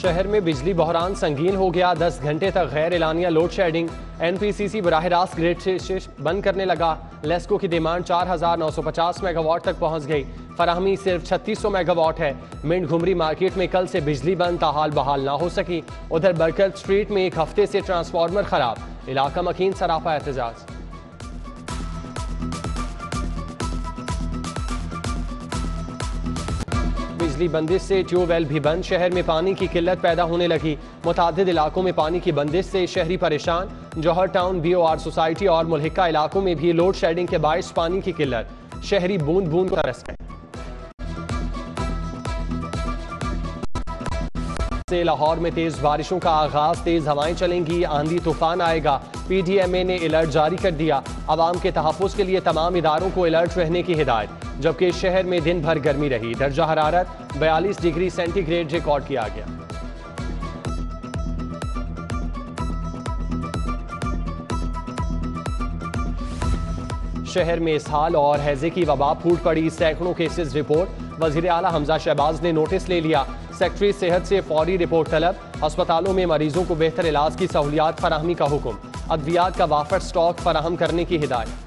शहर में बिजली बहरान संगीन हो गया। 10 घंटे तक गैर एलानिया लोड शेडिंग। NPCC बराह रास्त ग्रिड से बंद करने लगा। लेस्को की डिमांड 4950 मेगावाट तक पहुंच गई। फराहमी सिर्फ 3600 मेगावाट है। मिंट घुमरी मार्केट में कल से बिजली बंद ताहाल बहाल ना हो सकी। उधर बरकत स्ट्रीट में एक हफ्ते से ट्रांसफार्मर खराब, इलाका मकीन सरापा एहतजाज। बिजली बंदिश से ट्यूबवेल भी बंद। शहर में पानी की किल्लत पैदा होने लगी। मुतादिद इलाकों में पानी की बंदिश से शहरी परेशान। जौहर टाउन BOR सोसाइटी और मुल्हिका इलाकों में भी लोड शेडिंग के बायस पानी की किल्लत। शहरी बूंद बूंद को तरस गए। से लाहौर में तेज बारिशों का आगाज। तेज हवाएं चलेंगी, आंधी तूफान आएगा। PDMA ने अलर्ट जारी कर दिया। आवाम के तहफ़्फ़ुज़ के लिए तमाम इदारों को अलर्ट रहने की हिदायत। जबकि शहर में दिन भर गर्मी रही। दर्जा हरारत 42 डिग्री सेंटीग्रेड रिकॉर्ड किया गया। शहर में इसहाल और हैजे की वबा फूट पड़ी। सैकड़ों केसेस रिपोर्ट। वज़ीर आला हमजा शहबाज ने नोटिस ले लिया। सेक्रेटरी सेहत से फौरी रिपोर्ट तलब। अस्पतालों में मरीजों को बेहतर इलाज की सहूलियात फराहमी का हुक्म। अद्वियात का वाफर स्टॉक फराहम करने की हिदायत।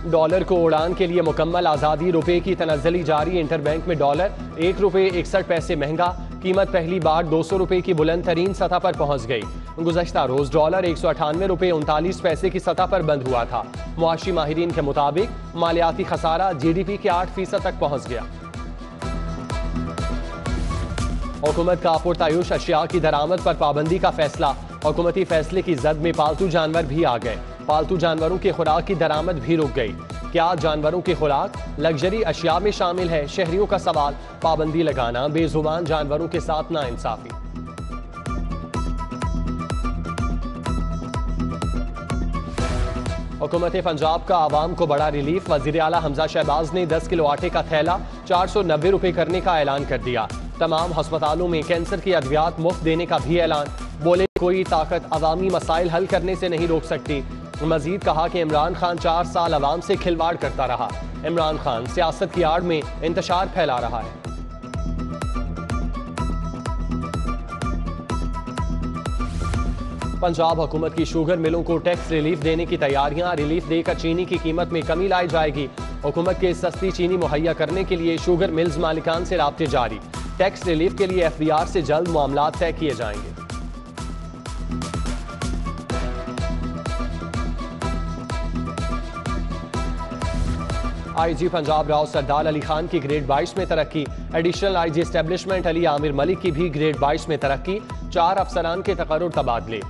डॉलर को उड़ान के लिए मुकम्मल आज़ादी। रुपए की तनज़्ज़ुली जारी। इंटरबैंक में डॉलर 1 रुपये 61 पैसे महंगा। कीमत पहली बार 200 रुपये की बुलंद तरीन सतह पर पहुंच गई। गुज़श्ता रोज डॉलर 198 रुपये 39 पैसे की सतह पर बंद हुआ था। मुआशी माहिरीन के मुताबिक मालियाती खसारा GDP के 8% तक पहुंच गया। हुकूमत का पुरतायुश अशिया की दरामद पर पाबंदी का फैसला। हुकूमती फैसले की जद में पालतू जानवर भी आ गए। पालतू जानवरों की खुराक की दरामद भी रुक गई। क्या जानवरों की खुराक लग्जरी अशिया में शामिल है? शहरियों का सवाल। पाबंदी लगाना बेजुबान जानवरों के साथ नाइंसाफी। हुकूमत पंजाब का आवाम को बड़ा रिलीफ। वज़ीर आला हमजा शहबाज ने 10 किलो आटे का थैला 490 रुपये करने का ऐलान कर दिया। तमाम अस्पतालों में कैंसर की अद्वियात मुफ्त देने का भी ऐलान। बोले कोई ताकत अवामी मसाइल हल करने से नहीं रोक सकती। मजीद कहा कि इमरान खान 4 साल अवाम से खिलवाड़ करता रहा। इमरान खान सियासत की आड़ में इंतशार फैला रहा है। पंजाब हुकूमत की शुगर मिलों को टैक्स रिलीफ देने की तैयारियां। रिलीफ देकर चीनी की कीमत में कमी लाई जाएगी। हुकूमत के सस्ती चीनी मुहैया करने के लिए शुगर मिल्स मालिकान से राब्ते जारी। टैक्स रिलीफ के लिए FBR से जल्द मामलात तय किए जाएंगे। IG पंजाब राव सरदार अली खान की ग्रेड 22 में तरक्की। Additional IG establishment Ali Aamir Malik की भी ग्रेड 22 में तरक्की। 4 अफसरान के तकर्रुर तबादले।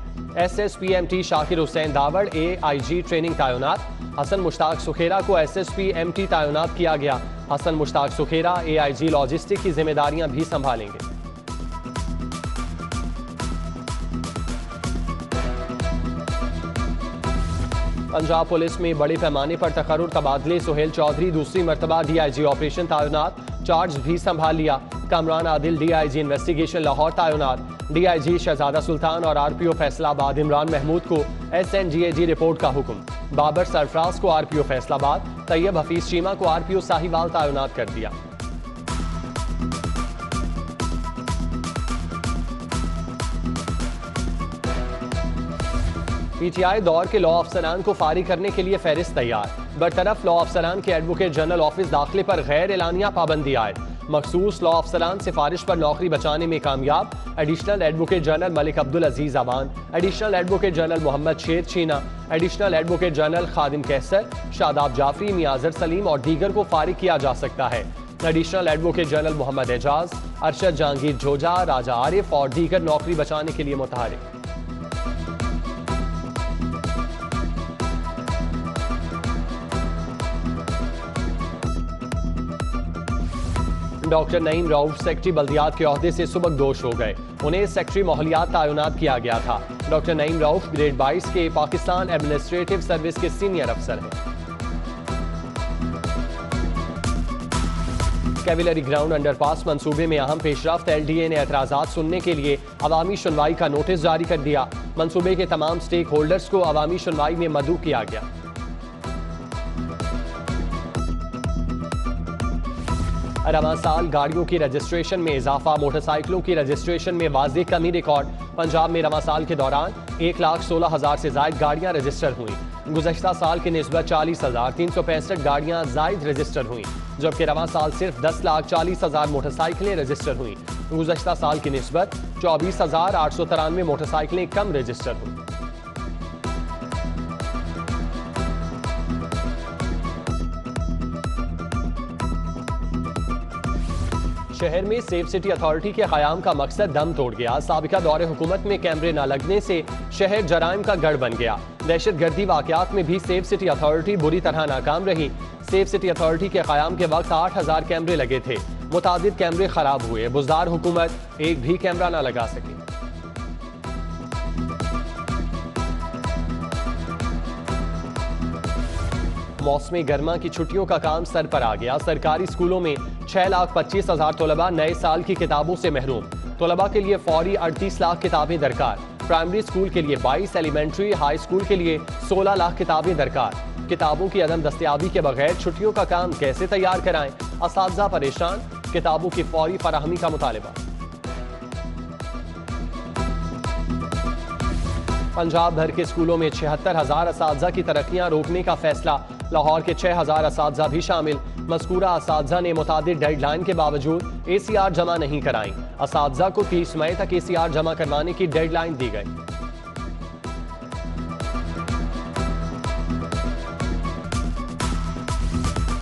SSPMT Shakir Hussain Dawar AIG training तैनात। हसन मुश्ताक सुखेरा को SSPMT तैनात किया गया। हसन मुश्ताक सुखेरा AIG लॉजिस्टिक की जिम्मेदारियां भी संभालेंगे। पंजाब पुलिस में बड़े पैमाने पर तकर्रुर तबादले। सुहेल चौधरी दूसरी मरतबा DIG ऑपरेशन तैनात। चार्ज भी संभाल लिया। कामरान आदिल DIG इन्वेस्टिगेशन लाहौर तैनात। DIG शहजादा सुल्तान और RPO फैसलाबाद इमरान महमूद को SNGAG रिपोर्ट का हुक्म। बाबर सरफराज को RPO फैसलाबाद। तैयब हफीज चीमा को RPO साहिवाल तैनात कर दिया। PTI दौर के लॉ अफसरान को फारिग करने के लिए फहरिस्त तैयार। बरतरफ लॉ अफसरान के एडवोकेट जनरल ऑफिस दाखिले पर गैर एलानिया पाबंदी आयद। मखसूस लॉ अफसरान सिफारिश पर नौकरी बचाने में कामयाब। Additional advocate general Malik Abdul Aziz Awan, additional advocate general Mohammad Sher Chheena, additional advocate general Khadim Qaiser, Shadab Jafri, मियाजर सलीम और दीगर को फारिग किया जा सकता है। Additional advocate general Mohammad Ejaz, Arshad Jahangir झोजा, राजा आरिफ और दीगर नौकरी बचाने के लिए मुतहरिक। डॉक्टर नईम रऊफ सेक्रेटरी बल्दियात के ओहदे से सुबकदोश हो गए। उन्हें सेक्रेटरी माहौलियात तैनात किया गया था। डॉक्टर नईम रऊफ ग्रेड 22 के पाकिस्तान एडमिनिस्ट्रेटिव सर्विस के सीनियर अफसर हैं। कैविलरी ग्राउंड अंडरपास मंसूबे में अहम पेशरफ्त। LDA ने एतराज़ात सुनने के लिए अवामी सुनवाई का नोटिस जारी कर दिया। मंसूबे के तमाम स्टेक होल्डर्स को अवामी सुनवाई में मदऊ किया गया। रवां साल गाड़ियों की रजिस्ट्रेशन में इजाफा, मोटरसाइकिलों की रजिस्ट्रेशन में वाज़ेह कमी रिकॉर्ड। पंजाब में रवां साल के दौरान 1,16,000 से ज्यादा गाड़ियां रजिस्टर हुई। गुज़श्ता साल की निस्बत 40,365 गाड़ियां जायद रजिस्टर हुई, जबकि रवां साल सिर्फ 10,40,000 मोटरसाइकिलें रजिस्टर हुई। गुज़श्ता साल की निस्बत 24,893 मोटरसाइकिलें कम रजिस्टर हुई। शहर में सेफ सिटी अथॉरिटी के क़याम का मकसद दम तोड़ गया। साबिका दौरे हुकूमत में कैमरे न लगने से शहर जराइम का गढ़ बन गया। दहशत गर्दी वाक़यात में भी सेफ सिटी अथॉरिटी बुरी तरह नाकाम रही। सेफ सिटी अथॉरिटी के क़याम के वक्त 8,000 कैमरे लगे थे, मुतादिद कैमरे खराब हुए। बुज़दार हुकूमत एक भी कैमरा न लगा सकी। मौसमी गर्मा की छुट्टियों का काम सर पर आ गया। सरकारी स्कूलों में 6,25,000 तलबा नए साल की किताबों से महरूम। तलबा के लिए फौरी 38 लाख किताबें दरकार। प्राइमरी स्कूल के लिए 22, एलिमेंट्री हाई स्कूल के लिए 16 लाख किताबें दरकार। किताबों की अदम दस्तयाबी के बगैर छुट्टियों का काम कैसे तैयार कराएं? असातिज़ा परेशान, किताबों की फौरी फराहमी का मुतालबा। पंजाब भर के स्कूलों में 76,000 असातिज़ा की तरक्कियां रोकने का फैसला। लाहौर के 6,000 असातिज़ा भी शामिल। मज़कूरा असातिज़ा ने मुतादिद डेडलाइन के बावजूद ACR जमा नहीं कराई। असातिज़ा को 30 मई तक ACR जमा करवाने की डेडलाइन दी गई।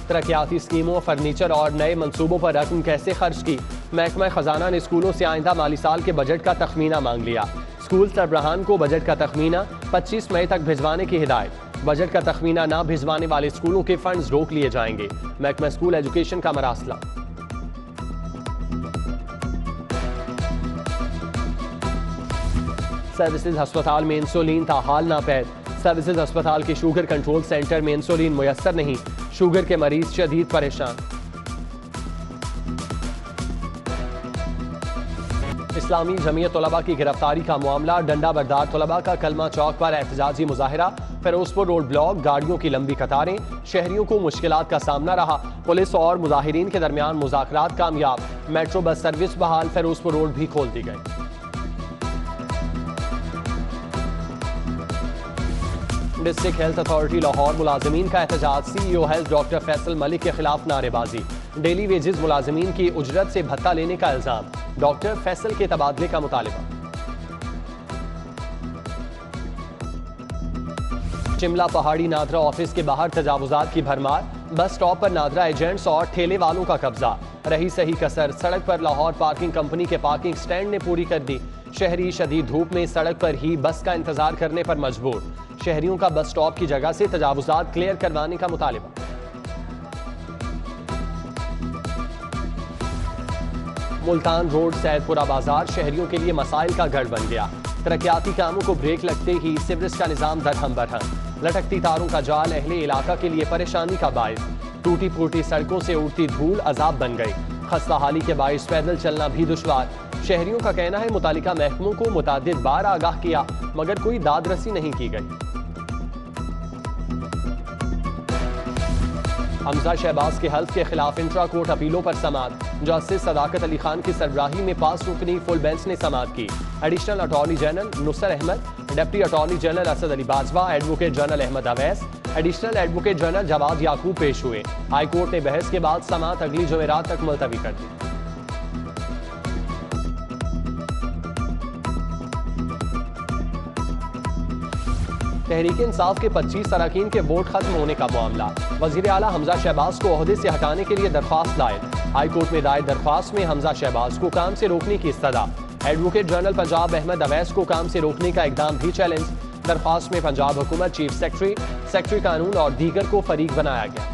तरक्याती स्कीमों, फर्नीचर और नए मंसूबों पर रकम कैसे खर्च की? महकमा खजाना ने स्कूलों से आइंदा माली साल के बजट का तखमीना मांग लिया। स्कूल सरबराहान को बजट का तखमीना 25 मई तक भिजवाने की हिदायत। बजट का तखमीना ना भिजवाने वाले स्कूलों के फंड्स रोक लिए जाएंगे। महकमा स्कूल एजुकेशन का मरासला। सर्विसेज अस्पताल में इंसुलिन ताहाल नापैद। सर्विसेज अस्पताल के शुगर कंट्रोल सेंटर में इंसुलिन मुयस्सर नहीं। शुगर के मरीज शदीद परेशान। इस्लामी जमीयत तलबा की गिरफ्तारी का मामला। डंडा बरदार तलबा का कलमा चौक पर एहतजाजी मुजाहिरा। फिरोजपुर रोड ब्लॉक, गाड़ियों की लंबी कतारें, शहरियों को मुश्किलात का सामना रहा। पुलिस और मुजाहिरीन के दरमियान मुज़ाकरात कामयाब। मेट्रो बस सर्विस बहाल। फिरोजपुर रोड भी खोल दी गई। डिस्ट्रिक्ट हेल्थ अथॉरिटी लाहौर मुलाजमीन का एहतजाज। CEO health doctor Faisal Malik के खिलाफ नारेबाजी। डेली वेजेस मुलाजमीन की उजरत से भत्ता लेने का इल्जाम। डॉक्टर फैसल के तबादले का मुतालिबा। शिमला पहाड़ी नादरा ऑफिस के बाहर तजावुजात की भरमार। बस स्टॉप पर नादरा एजेंट्स और ठेले वालों का कब्जा। रही सही कसर। सड़क पर लाहौर पार्किंग कंपनी के पार्किंग स्टैंड ने पूरी कर दी। शहरी शदीद धूप में सड़क पर ही बस का इंतजार करने पर मजबूर। शहरियों का बस स्टॉप की जगह से तजावुजात क्लियर करवाने का मुतालिबा। मुल्तान रोड सैदपुरा बाजार शहरियों के लिए मसाइल का गढ़ बन गया। तरक्याती कामों को ब्रेक लगते ही सिवरेज का निजाम दरहम बरहम। लटकती तारों का जाल अहले इलाका के लिए परेशानी का बायस। टूटी फूटी सड़कों से उड़ती धूल अजाब बन गई। खस्ता हाली के बायस पैदल चलना भी दुश्वार। शहरियों का कहना है मुतालिका महकमों को मुतादिद बार आगाह किया मगर कोई दादरसी नहीं की गई। हमजा शहबाज के हल्फ के खिलाफ इंट्रा कोर्ट अपीलों पर समाअत। जस्टिस सदाकत अली खान की सरबराही में 5 रुकनी फुल बेंच ने समाअत की। एडिशनल अटॉर्नी जनरल नुसर Ahmad, deputy attorney general Asad Ali Bajwa, advocate general Ahmad Awais, additional advocate general Jawad Yaqoob पेश हुए। हाई कोर्ट ने बहस के बाद समाअत अगली जुमेरात तक मुलतवी कर दी। तहरीक इंसाफ के 25 अरकान के वोट खत्म होने का मामला। वजीर आला हमजा शहबाज को ओहदे से हटाने के लिए दरख्वास्त दायर। हाई कोर्ट में दायर दरख्वास्त में हमजा शहबाज को काम से रोकने की इस्तदा। एडवोकेट जनरल पंजाब अहमद अवैस को काम से रोकने का इकदाम भी चैलेंज। दरख्वास्त में पंजाब हुकूमत, चीफ सेक्रेटरी, सेक्रेटरी कानून और दीगर को फरीक बनाया गया।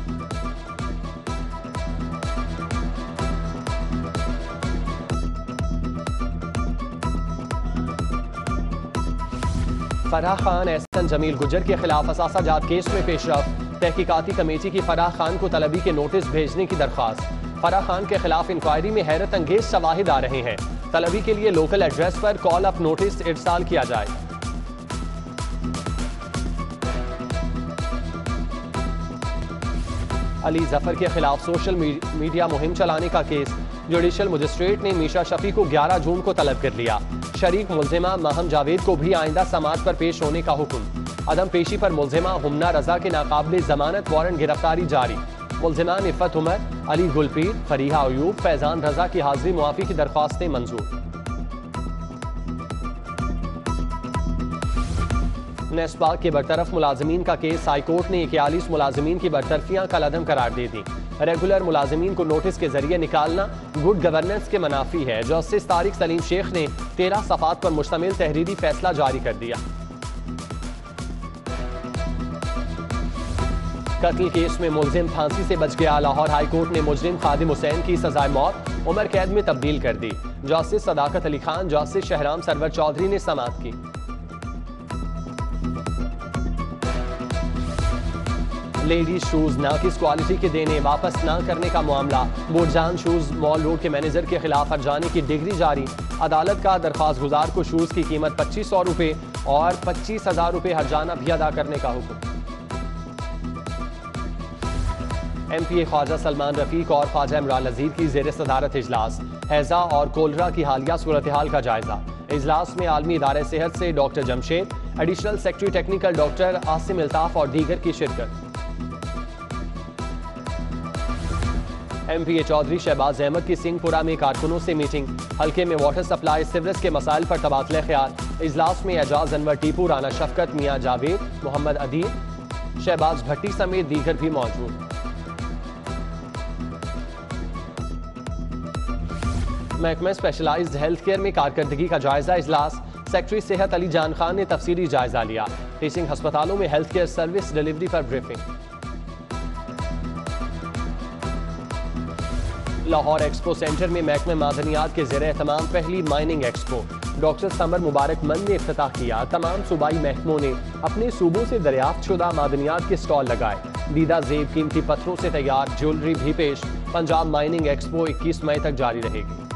फराह खान, एहसन जमील गुजर के खिलाफ असासा जात केस में पेशरफ। तहकीकाती कमेटी की फराह खान को तलबी के नोटिस भेजने की दरख्वास्त। फराह खान के खिलाफ इंक्वायरी में हैरत अंगेज शवाहिद आ रहे हैं। तलबी के लिए लोकल एड्रेस पर कॉल अप नोटिस इरसाल किया जाए। अली जफर के खिलाफ सोशल मीडिया मुहिम चलाने का केस। जुडिशल मजिस्ट्रेट ने मीशा शफी को 11 जून को तलब कर लिया। शरीक मुल्जिमा महम जावेद को भी आइंदा समाअत पर पेश होने का हुक्म। अदम पेशी पर मुल्जिमा हुमना रजा के नाकाबिले जमानत वारंट गिरफ्तारी जारी। मुल्जिमान इफ़त उमर, अली गुलपीर, फरीहा अयूब, फैजान रजा की हाजिरी मुआफी की दरख्वास्तें मंजूर। नेस्पा के बरतरफ मुलाजमीन का केस। हाईकोर्ट ने 41 मुलाजमीन की बरतरफियां कलअदम करार दे दी। रेगुलर मुलाजमीन को नोटिस के जरिए निकालना गुड गवर्नेंस के मनाफी है। जस्टिस तारिक सलीम शेख ने 13 सफ़ात पर मुश्तमिल तहरीरी फैसला जारी कर दिया। कत्ल केस में मुलजिम फांसी से बच गया। लाहौर हाईकोर्ट ने मुजरिम खादिम हुसैन की सजाए मौत उम्र कैद में तब्दील कर दी। जस्टिस सदाकत अली खान, जस्टिस शहराम सरवर चौधरी ने समाअत की। लेडीज शूज नाकिस क्वालिटी के देने वापस न करने का मामला। बोरजान शूज मॉल रोड के मैनेजर के खिलाफ हर्जाने की डिग्री जारी। अदालत का दरख्वास्त गुजार को शूज की कीमत 2500 रुपए और 25,000 रुपए हर्जाना भी अदा करने का हुक्म। MPA ख्वाजा सलमान रफीक और ख्वाजा इमरान नज़ीर की ज़ेर सदारत इजलास। हैजा और कोलरा की हालिया सूरत हाल का जायजा। इजलास में आलमी इदारे सेहत से doctor Jamshed, additional secretary technical doctor Asim Iltaf और दीगर की शिरकत। MPA चौधरी शहबाज अहमद की सिंहपुरा में कारकुनों से मीटिंग। हल्के में वाटर सप्लाई सिवरेज के मसाइल पर तबादला ख्याल। इजलास में एजाज अनवर टीपू, राना शफकत, मियां जावेद, मोहम्मद अदील, शहबाज भट्टी समेत दीगर भी मौजूद। महकमा स्पेशलाइज्ड हेल्थ केयर में कारकर्दगी का जायजा इजलास। सेक्रेटरी सेहत अली जान खान ने तफसीली जायजा लिया। टीचिंग अस्पतालों में हेल्थ केयर सर्विस डिलीवरी पर ब्रीफिंग। लाहौर एक्सपो सेंटर में महकमे मादनियात के ज़ेरे एहतमाम पहली माइनिंग एक्सपो। डॉक्टर समर मुबारक मंद ने इफ्तिताह किया। तमाम सूबाई महकमों ने अपने सूबों से दरियाफ्त शुदा मादनियात के स्टॉल लगाए। दीदा जेब कीमती पत्थरों से तैयार ज्वेलरी भी पेश। पंजाब माइनिंग एक्सपो 21 मई तक जारी रहेगी।